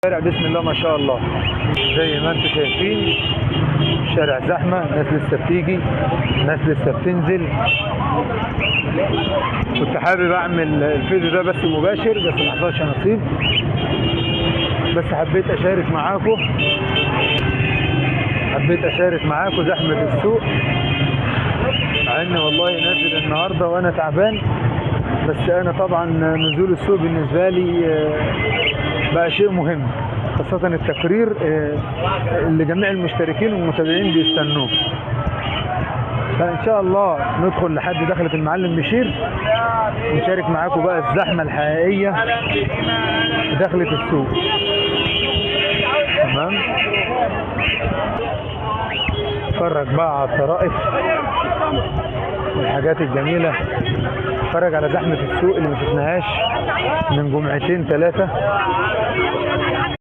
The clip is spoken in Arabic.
شارع بسم الله ما شاء الله زي ما انتم شايفين، شارع زحمه، ناس لسه بتيجي، ناس لسه بتنزل. كنت حابب اعمل الفيديو ده بس مباشر بس ما حصلش نصيب، بس حبيت اشارك معاكم زحمه السوق، مع ان والله نازل النهارده وانا تعبان، بس انا طبعا نزول السوق بالنسبه لي بقى شيء مهم، خاصه التقرير اللي جميع المشتركين والمتابعين بيستنوه. فان شاء الله ندخل لحد دخلة المعلم بشير ونشارك معاكم بقى الزحمه الحقيقيه في دخلة السوق. تمام، اتفرج بقى على الطرائف والحاجات الجميله، اتفرج على زحمه السوق اللي ما شفناهاش من جمعتين ثلاثه.